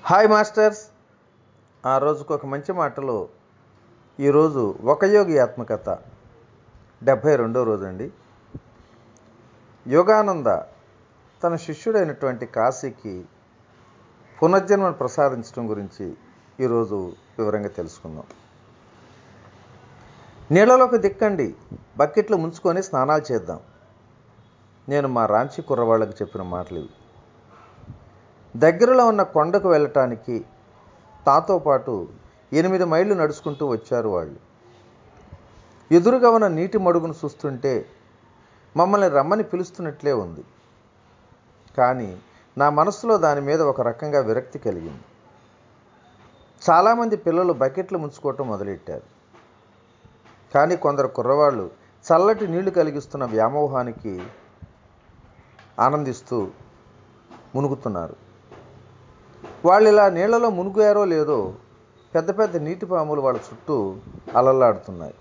Hi masters. ఆ రోజుకు ఒక మంచి మాటలో ఈరోజు ఒక యోగి ఆత్మకథ 72వ రోజు అండి. యోగానంద తన శిష్యుడైనటువంటి కాశీకి పునర్జన్మను ప్రసాదించడం గురించి ఈరోజు వివరంగా తెలుసుకుందాం. నీళ్ళలోకి దిక్కండి, బకెట్లు ముంచుకొని స్నానాలు చేద్దాం. నేను మా రాంచీ కుర్రవాళ్ళకి చెప్పిన మాటలు ఇవి. దగ్గరలో ఉన్న కొండకు వెళ్ళటానికి తాతో పాటు 8 మైళ్ళు నడుచుకుంటూ వచ్చారు వాళ్ళు. ఎదురుగా ఉన్న నీటి మడుగును చూస్తుంటే మమ్మల్ని రమ్మని పిలుస్తున్నట్లే ఉంది. కానీ నా మనసులో దాని మీద ఒక రకంగా విరక్తి కలిగింది. చాలామంది పిల్లలు బకెట్లు ముంచుకోవటం మొదలెట్టారు. కానీ కొందరు కుర్రవాళ్ళు చల్లటి నీళ్లు కలిగిస్తున్న వ్యామోహానికి ఆనందిస్తూ మునుగుతున్నారు. వాళ్ళు ఇలా నీళ్లలో మునిగారో లేదో పెద్ద పెద్ద నీటి పాములు వాళ్ళ చుట్టూ అలల్లాడుతున్నాయి.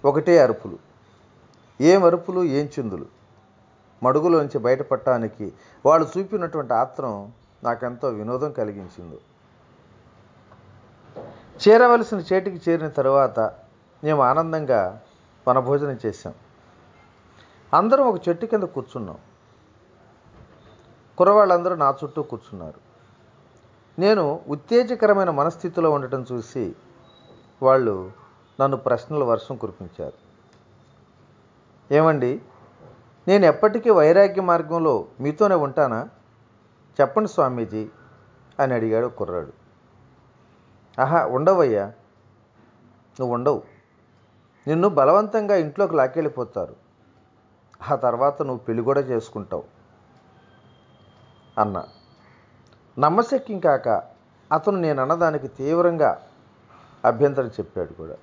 ఒకటే అరుపులు, ఏం అరుపులు, ఏం చిందులు. మడుగులోంచి బయటపడటానికి వాళ్ళు చూపినటువంటి ఆత్రం నాకెంతో వినోదం కలిగించింది. చేరవలసిన చేటికి చేరిన తరువాత మేము ఆనందంగా వనభోజనం చేశాం. అందరం ఒక చెట్టు కింద కూర్చున్నాం. కుర్రవాళ్ళందరూ నా చుట్టూ కూర్చున్నారు. నేను ఉత్తేజకరమైన మనస్థితిలో ఉండటం చూసి వాళ్ళు నన్ను ప్రశ్నల వర్షం కురిపించారు. ఏమండి, నేను ఎప్పటికీ వైరాగ్య మార్గంలో మీతోనే ఉంటానా? చెప్పండి స్వామీజీ అని అడిగాడు కుర్రాడు. ఆహా, ఉండవయ్యా, నువ్వు ఉండవు. నిన్ను బలవంతంగా ఇంట్లోకి లాక్కెళ్ళిపోతారు. ఆ తర్వాత నువ్వు పెళ్లి కూడా చేసుకుంటావు అన్నా. నమ్మశక్యం కాక అతను నేను అన్నదానికి తీవ్రంగా అభ్యంతరం చెప్పాడు కూడా.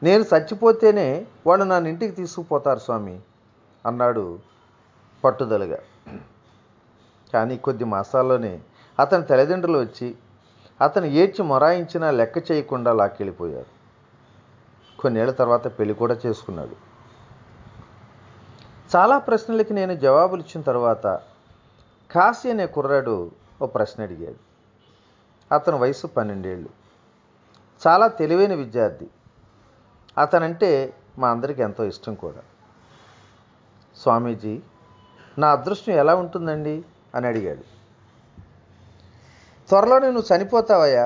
నేను చచ్చిపోతేనే వాళ్ళు నన్ను ఇంటికి తీసుకుపోతారు స్వామి అన్నాడు పట్టుదలగా. కానీ కొద్ది మాసాల్లోనే అతని తల్లిదండ్రులు వచ్చి అతను ఏడ్చి మొరాయించినా లెక్క చేయకుండా లాక్కెళ్ళిపోయారు. కొన్నేళ్ల తర్వాత పెళ్లి కూడా చేసుకున్నాడు. చాలా ప్రశ్నలకి నేను జవాబులు ఇచ్చిన తర్వాత కాశీ అనే కుర్రాడు ఓ ప్రశ్న అడిగాడు. అతని వయసు 12 ఏళ్ళు. చాలా తెలివైన విద్యార్థి. అతనంటే మా అందరికీ ఎంతో ఇష్టం కూడా. స్వామీజీ, నా అదృష్టం ఎలా ఉంటుందండి అని అడిగాడు. త్వరలోనే నువ్వు చనిపోతావయ్యా.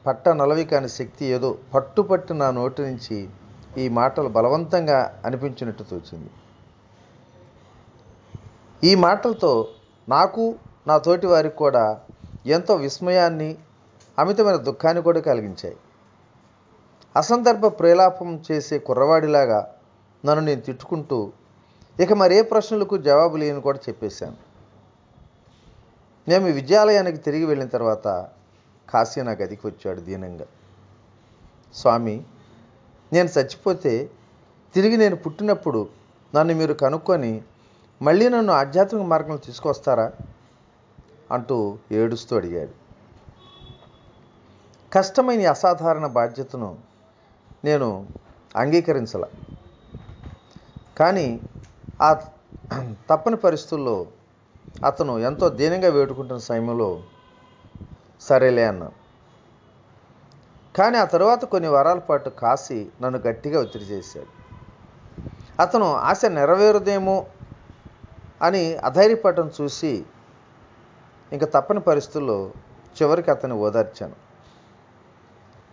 పట్ట నలవి కాని శక్తి ఏదో పట్టుపట్టు నా నోటి నుంచి ఈ మాటలు బలవంతంగా అనిపించినట్టు తోచింది. ఈ మాటలతో నాకు, నా తోటి వారికి కూడా ఎంతో విస్మయాన్ని, అమితమైన దుఃఖాన్ని కూడా కలిగించాయి. అసందర్భ ప్రేలాపం చేసే కుర్రవాడిలాగా నన్ను నేను తిట్టుకుంటూ ఇక మరే ప్రశ్నలకు జవాబు లేని కూడా చెప్పేశాను. మేము విద్యాలయానికి తిరిగి వెళ్ళిన తర్వాత కాశీ నా గదికి వచ్చాడు దీనంగా. స్వామి, నేను చచ్చిపోతే తిరిగి నేను పుట్టినప్పుడు నన్ను మీరు కనుక్కొని మళ్ళీ నన్ను ఆధ్యాత్మిక మార్గంలో తీసుకొస్తారా అంటూ ఏడుస్తూ అడిగాడు. కష్టమైన ఈ అసాధారణ బాధ్యతను నేను అంగీకరించాల. కానీ ఆ తప్పని పరిస్థితుల్లో అతను ఎంతో దీనంగా వేడుకుంటున్న సమయంలో సరేలే అన్నాను. కానీ ఆ తరువాత కొన్ని వారాల పాటు కాశీ నన్ను గట్టిగా ఒత్తిడి చేశాడు. అతను ఆశ నెరవేరుదేమో అని అధైర్యపడటం చూసి ఇంకా తప్పని పరిస్థితుల్లో చివరికి అతన్ని ఓదార్చాను.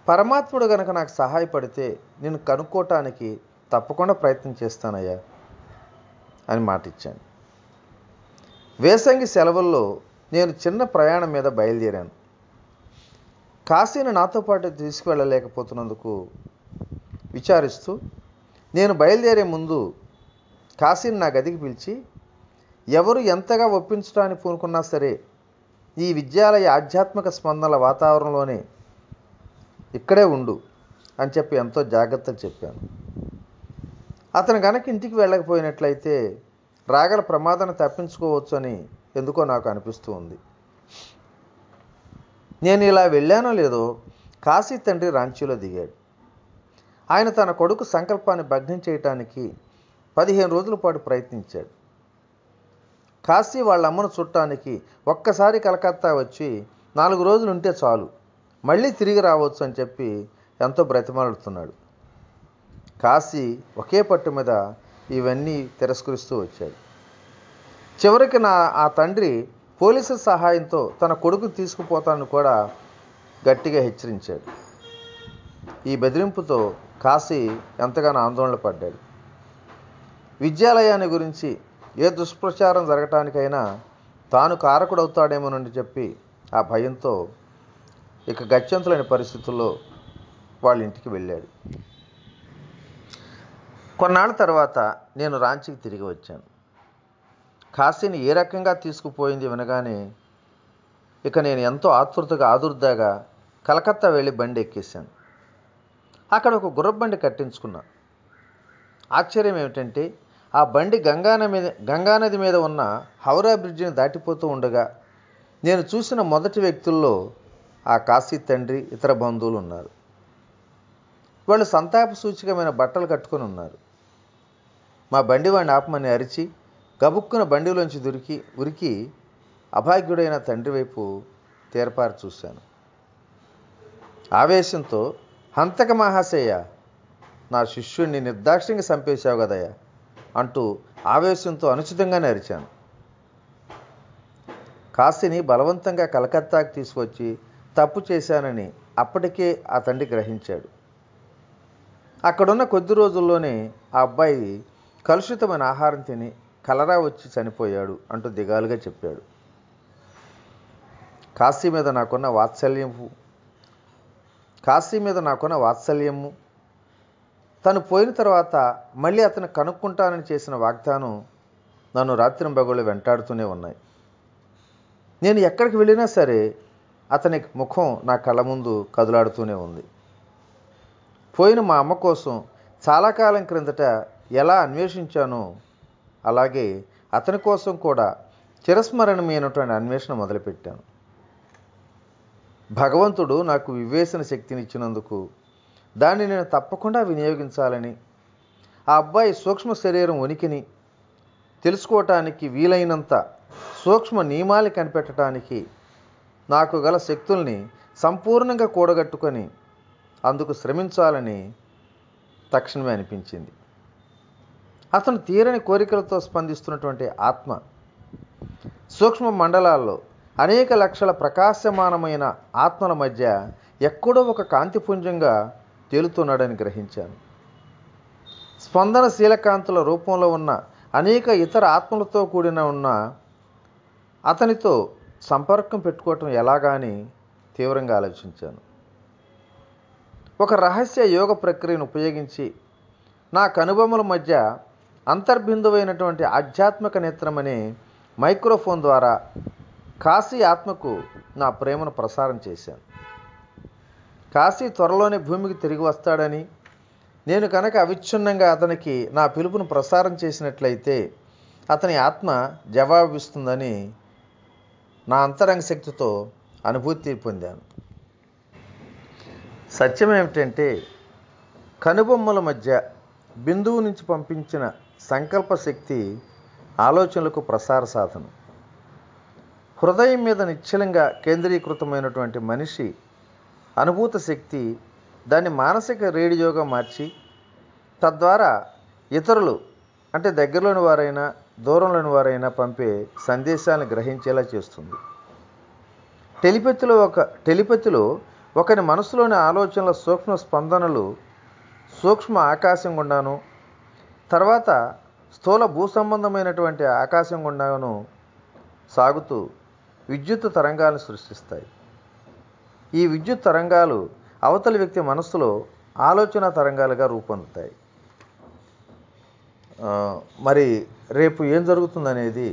పరమాత్ముడు గనక నాకు సహాయపడితే నేను కనుక్కోవటానికి తప్పకుండా ప్రయత్నం చేస్తానయ్యా అని మాటిచ్చాను. వేసంగి సెలవుల్లో నేను చిన్న ప్రయాణం మీద బయలుదేరాను. కాశీని నాతో పాటు తీసుకువెళ్ళలేకపోతున్నందుకు విచారిస్తూ నేను బయలుదేరే ముందు కాశీని నా గదికి పిలిచి, ఎవరు ఎంతగా ఒప్పించడానికి పూనుకున్నా సరే ఈ విద్యాలయ ఆధ్యాత్మిక స్పందనల వాతావరణంలోనే ఇక్కడే ఉండు అని చెప్పి ఎంతో జాగ్రత్తగా చెప్పాను. అతను గనక ఇంటికి వెళ్ళకపోయినట్లయితే రాగల ప్రమాదాన్ని తప్పించుకోవచ్చు అని ఎందుకో నాకు అనిపిస్తూ ఉంది. నేను ఇలా వెళ్ళానో లేదో కాశీ తండ్రి రాంచీలో దిగాడు. ఆయన తన కొడుకు సంకల్పాన్ని భగ్నం చేయటానికి 15 రోజుల పాటు ప్రయత్నించాడు. కాశీ వాళ్ళ అమ్మను చుట్టానికి ఒక్కసారి కలకత్తా వచ్చి 4 రోజులు ఉంటే చాలు, మళ్ళీ తిరిగి రావచ్చు అని చెప్పి ఎంతో బ్రతిమాలుతున్నాడు. కాశీ ఒకే పట్టు మీద ఇవన్నీ తిరస్కరిస్తూ వచ్చాడు. చివరికి ఆ తండ్రి పోలీసుల సహాయంతో తన కొడుకు తీసుకుపోతానని కూడా గట్టిగా హెచ్చరించాడు. ఈ బెదిరింపుతో కాశీ ఎంతగానో ఆందోళన పడ్డాడు. విద్యాలయాన్ని గురించి ఏ దుష్ప్రచారం జరగటానికైనా తాను కారకుడవుతాడేమోనని చెప్పి ఆ భయంతో ఇక గత్యంతరలేని పరిస్థితుల్లో వాళ్ళ ఇంటికి వెళ్ళాడు. కొన్నాళ్ళ తర్వాత నేను రాంచీకి తిరిగి వచ్చాను. కాశీని ఏ రకంగా తీసుకుపోయింది వినగానే ఇక నేను ఎంతో ఆదుర్దాగా కలకత్తా వెళ్ళి బండి ఎక్కేశాను. అక్కడ ఒక గుర్రబండి కట్టించుకున్నా. ఆశ్చర్యం ఏమిటంటే ఆ బండి గంగానది మీద ఉన్న హౌరా బ్రిడ్జిని దాటిపోతూ ఉండగా నేను చూసిన మొదటి వ్యక్తుల్లో ఆ కాశీ తండ్రి, ఇతర బంధువులు ఉన్నారు. వాళ్ళు సంతాప సూచకమైన బట్టలు కట్టుకొని ఉన్నారు. మా బండి వాడిని ఆపమని అరిచి గబుక్కున బండిలోంచి ఉరికి అభాగ్యుడైన తండ్రి వైపు తేరపారి చూశాను. ఆవేశంతో, హంతక మహాశయ, నా శిష్యుణ్ణి నిర్దాక్షిణ్యంగా చంపేశావు కదయ్యా అంటూ ఆవేశంతో అనుచితంగానే అరిచాను. కాశీని బలవంతంగా కలకత్తాకి తీసుకొచ్చి తప్పు చేశానని అప్పటికే ఆ తండ్రి గ్రహించాడు. అక్కడున్న కొద్ది రోజుల్లోనే ఆ అబ్బాయి కలుషితమైన ఆహారం తిని కలరా వచ్చి చనిపోయాడు అంటూ దిగాలుగా చెప్పాడు. కాశీ మీద నాకున్న వాత్సల్యము, తను పోయిన తర్వాత మళ్ళీ అతను కనుక్కుంటానని చేసిన వాగ్దానం నన్ను రాత్రింబగళ్ళు వెంటాడుతూనే ఉన్నాయి. నేను ఎక్కడికి వెళ్ళినా సరే అతని ముఖం నా కళ్ళ ముందు కదులాడుతూనే ఉంది. పోయిన మా అమ్మ కోసం చాలా కాలం క్రిందట ఎలా అన్వేషించానో అలాగే అతని కోసం కూడా చిరస్మరణమైనటువంటి అన్వేషణ మొదలుపెట్టాను. భగవంతుడు నాకు వివేచన శక్తినిచ్చినందుకు దాన్ని నేను తప్పకుండా వినియోగించాలని, ఆ అబ్బాయి సూక్ష్మ శరీరం ఉనికిని తెలుసుకోవటానికి వీలైనంత సూక్ష్మ నియమాలు కనిపెట్టడానికి నాకు గల శక్తుల్ని సంపూర్ణంగా కూడగట్టుకొని అందుకు శ్రమించాలని తక్షణమే అనిపించింది. అతను తీరని కోరికలతో స్పందిస్తున్నటువంటి ఆత్మ సూక్ష్మ మండలాల్లో అనేక లక్షల ప్రకాశమానమైన ఆత్మల మధ్య ఎక్కడో ఒక కాంతిపుంజంగా తేలుతున్నాడని గ్రహించాను. స్పందనశీల కాంతుల రూపంలో ఉన్న అనేక ఇతర ఆత్మలతో ఉన్న అతనితో సంపర్కం పెట్టుకోవటం ఎలాగాని తీవ్రంగా ఆలోచించాను. ఒక రహస్య యోగ ప్రక్రియను ఉపయోగించి నా కనుబొమ్మల మధ్య అంతర్బిందువైనటువంటి ఆధ్యాత్మిక నేత్రం అనే మైక్రోఫోన్ ద్వారా కాశీ ఆత్మకు నా ప్రేమను ప్రసారం చేశాను. కాశీ త్వరలోనే భూమికి తిరిగి వస్తాడని, నేను కనుక అవిచ్ఛిన్నంగా అతనికి నా పిలుపును ప్రసారం చేసినట్లయితే అతని ఆత్మ జవాబిస్తుందని నా అంతరంగ శక్తితో అనుభూతి పొందాను. సత్యం ఏమిటంటే కనుబొమ్మల మధ్య బిందువు నుంచి పంపించిన సంకల్ప శక్తి ఆలోచనలకు ప్రసార సాధనం. హృదయం మీద నిశ్చలంగా కేంద్రీకృతమైనటువంటి మనిషి అనుభూత శక్తి దాన్ని మానసిక రేడియోగా మార్చి తద్వారా ఇతరులు, అంటే దగ్గరలోని వారైనా దూరంలోని వారైనా పంపే సందేశాలను గ్రహించేలా చేస్తుంది. టెలిపతిలో ఒకరి మనసులోని ఆలోచనల సూక్ష్మ స్పందనలు సూక్ష్మ ఆకాశం గుండాను, తర్వాత స్థూల భూసంబంధమైనటువంటి ఆకాశం గుండాను సాగుతూ విద్యుత్ తరంగాలను సృష్టిస్తాయి. ఈ విద్యుత్ తరంగాలు అవతలి వ్యక్తి మనస్సులో ఆలోచన తరంగాలుగా రూపొందుతాయి. మరి రేపు ఏం జరుగుతుందనేది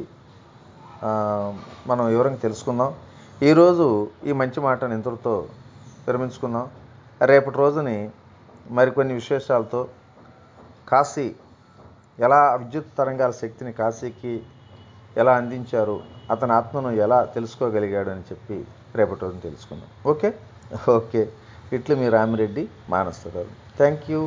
మనం వివరంగా తెలుసుకుందాం. ఈరోజు ఈ మంచి మాటను ఇంతటితో విరమించుకుందాం. రేపటి రోజుని మరికొన్ని విశేషాలతో కాశీ ఎలా విద్యుత్ తరంగాల శక్తిని కాశీకి ఎలా అందించారు, అతని ఆత్మను ఎలా తెలుసుకోగలిగాడు అని చెప్పి రేపటి రోజున తెలుసుకుందాం. ఓకే. ఇట్లు మీ రామిరెడ్డి మానస గారు. Thank you.